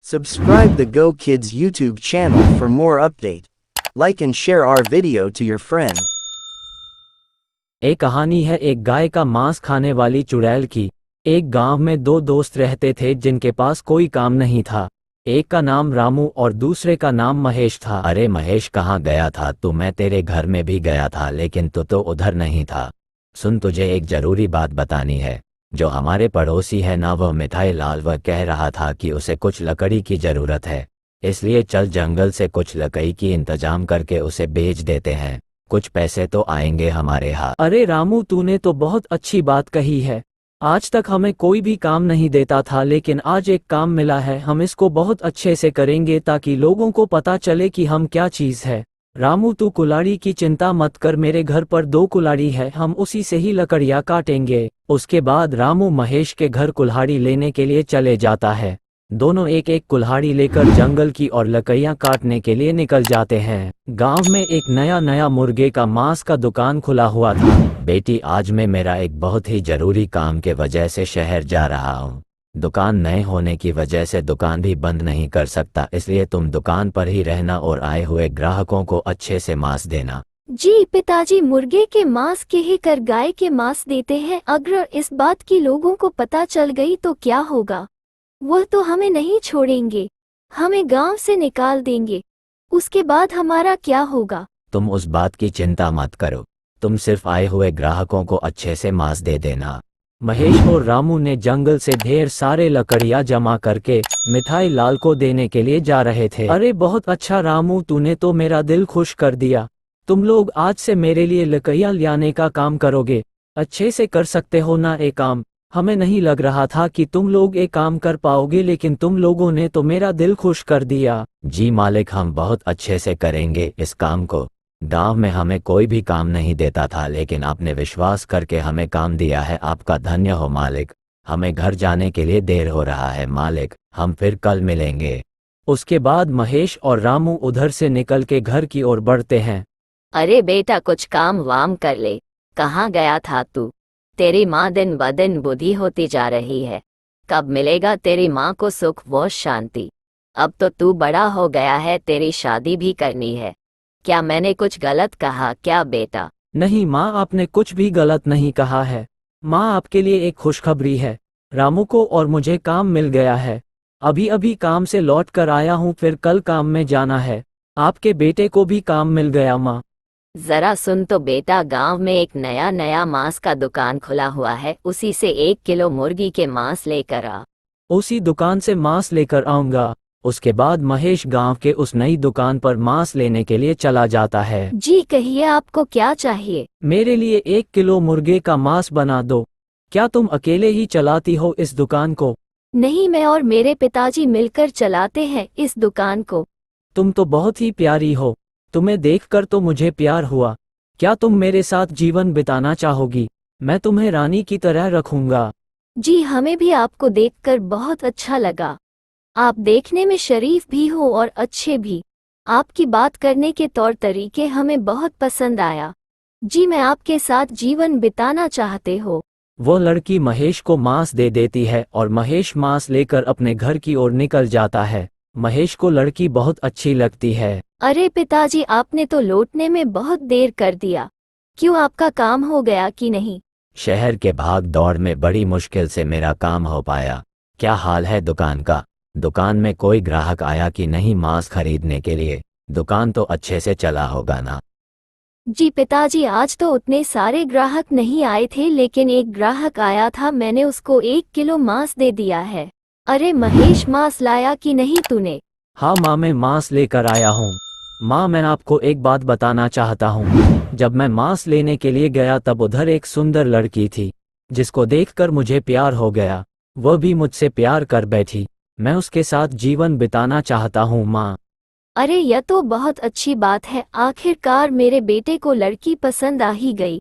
Subscribe the Go Kids YouTube channel for more update. Like and share our video to your friend. एक कहानी है एक गाय का मांस खाने वाली चुड़ैल की। एक गांव में दो दोस्त रहते थे जिनके पास कोई काम नहीं था। एक का नाम रामू और दूसरे का नाम महेश था। अरे महेश, कहाँ गया था तू? मैं तेरे घर में भी गया था लेकिन तू तो उधर नहीं था। सुन, तुझे एक जरूरी बात बतानी है। जो हमारे पड़ोसी है ना, वह मिठाई लाल, वह कह रहा था कि उसे कुछ लकड़ी की जरूरत है, इसलिए चल जंगल से कुछ लकड़ी की इंतजाम करके उसे बेच देते हैं, कुछ पैसे तो आएंगे हमारे हाथ। अरे रामू, तूने तो बहुत अच्छी बात कही है। आज तक हमें कोई भी काम नहीं देता था, लेकिन आज एक काम मिला है। हम इसको बहुत अच्छे से करेंगे ताकि लोगों को पता चले कि हम क्या चीज़ है। रामू, तू कुल्हाड़ी की चिंता मत कर, मेरे घर पर 2 कुल्हाड़ी है, हम उसी से ही लकड़ियाँ काटेंगे। उसके बाद रामू महेश के घर कुल्हाड़ी लेने के लिए चले जाता है। दोनों एक एक कुल्हाड़ी लेकर जंगल की और लकड़ियाँ काटने के लिए निकल जाते हैं। गांव में एक नया मुर्गे का मांस का दुकान खुला हुआ था। बेटी, आज मैं मेरा एक बहुत ही जरूरी काम के वजह से शहर जा रहा हूँ। दुकान नए होने की वजह से दुकान भी बंद नहीं कर सकता, इसलिए तुम दुकान पर ही रहना और आए हुए ग्राहकों को अच्छे से मांस देना। जी पिताजी, मुर्गे के मांस के ही कर गाय के मांस देते हैं। अगर इस बात की लोगों को पता चल गई तो क्या होगा? वह तो हमें नहीं छोड़ेंगे, हमें गांव से निकाल देंगे। उसके बाद हमारा क्या होगा? तुम उस बात की चिंता मत करो, तुम सिर्फ आए हुए ग्राहकों को अच्छे से मांस दे देना। महेश और रामू ने जंगल से ढेर सारे लकड़ियाँ जमा करके मिठाई लाल को देने के लिए जा रहे थे। अरे बहुत अच्छा रामू, तूने तो मेरा दिल खुश कर दिया। तुम लोग आज से मेरे लिए लकड़ियाँ लाने का काम करोगे। अच्छे से कर सकते हो ना ये काम? हमें नहीं लग रहा था कि तुम लोग ये काम कर पाओगे, लेकिन तुम लोगों ने तो मेरा दिल खुश कर दिया। जी मालिक, हम बहुत अच्छे से करेंगे इस काम को। गांव में हमें कोई भी काम नहीं देता था, लेकिन आपने विश्वास करके हमें काम दिया है, आपका धन्य हो मालिक। हमें घर जाने के लिए देर हो रहा है मालिक, हम फिर कल मिलेंगे। उसके बाद महेश और रामू उधर से निकल के घर की ओर बढ़ते हैं। अरे बेटा, कुछ काम वाम कर ले। कहाँ गया था तू? तेरी माँ दिन ब दिन बूढ़ी होती जा रही है। कब मिलेगा तेरी माँ को सुख व शांति? अब तो तू बड़ा हो गया है, तेरी शादी भी करनी है। क्या मैंने कुछ गलत कहा क्या बेटा? नहीं माँ, आपने कुछ भी गलत नहीं कहा है। माँ, आपके लिए एक खुशखबरी है। रामू को और मुझे काम मिल गया है। अभी अभी काम से लौट कर आया हूँ, फिर कल काम में जाना है। आपके बेटे को भी काम मिल गया माँ। जरा सुन तो बेटा, गांव में एक नया मांस का दुकान खुला हुआ है, उसी से 1 किलो मुर्गी के मांस लेकर आ। उसी दुकान से मांस लेकर आऊंगा। उसके बाद महेश गांव के उस नई दुकान पर मांस लेने के लिए चला जाता है। जी कहिए, आपको क्या चाहिए? मेरे लिए 1 किलो मुर्गे का मांस बना दो। क्या तुम अकेले ही चलाती हो इस दुकान को? नहीं, मैं और मेरे पिताजी मिलकर चलाते हैं इस दुकान को। तुम तो बहुत ही प्यारी हो, तुम्हें देखकर तो मुझे प्यार हुआ। क्या तुम मेरे साथ जीवन बिताना चाहोगी? मैं तुम्हें रानी की तरह रखूंगा। जी, हमें भी आपको देखकर बहुत अच्छा लगा। आप देखने में शरीफ भी हो और अच्छे भी। आपकी बात करने के तौर तरीके हमें बहुत पसंद आया। जी, मैं आपके साथ जीवन बिताना चाहते हो। वो लड़की महेश को मांस दे देती है और महेश मांस लेकर अपने घर की ओर निकल जाता है। महेश को लड़की बहुत अच्छी लगती है। अरे पिताजी, आपने तो लौटने में बहुत देर कर दिया। क्यों, आपका काम हो गया कि नहीं? शहर के भाग दौड़ में बड़ी मुश्किल से मेरा काम हो पाया। क्या हाल है दुकान का? दुकान में कोई ग्राहक आया कि नहीं मांस खरीदने के लिए? दुकान तो अच्छे से चला होगा ना? जी पिताजी, आज तो उतने सारे ग्राहक नहीं आए थे, लेकिन एक ग्राहक आया था, मैंने उसको 1 किलो मांस दे दिया है। अरे महेश, मांस लाया कि नहीं तूने? हाँ माँ, मैं मांस लेकर आया हूँ। माँ, मैं आपको एक बात बताना चाहता हूँ। जब मैं मांस लेने के लिए गया तब उधर एक सुंदर लड़की थी, जिसको देखकर मुझे प्यार हो गया। वह भी मुझसे प्यार कर बैठी। मैं उसके साथ जीवन बिताना चाहता हूँ माँ। अरे यह तो बहुत अच्छी बात है, आखिरकार मेरे बेटे को लड़की पसंद आ ही गई।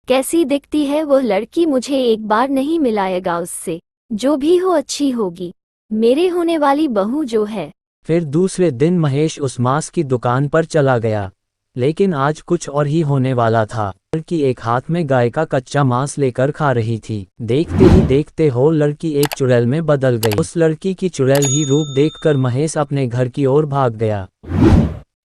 कैसी दिखती है वो लड़की? मुझे एक बार नहीं मिलाएगा उससे? जो भी हो अच्छी होगी, मेरे होने वाली बहू जो है। फिर दूसरे दिन महेश उस मांस की दुकान पर चला गया, लेकिन आज कुछ और ही होने वाला था। लड़की एक हाथ में गाय का कच्चा मांस लेकर खा रही थी। देखते ही देखते हो लड़की एक चुड़ैल में बदल गई। उस लड़की की चुड़ैल ही रूप देखकर महेश अपने घर की ओर भाग गया।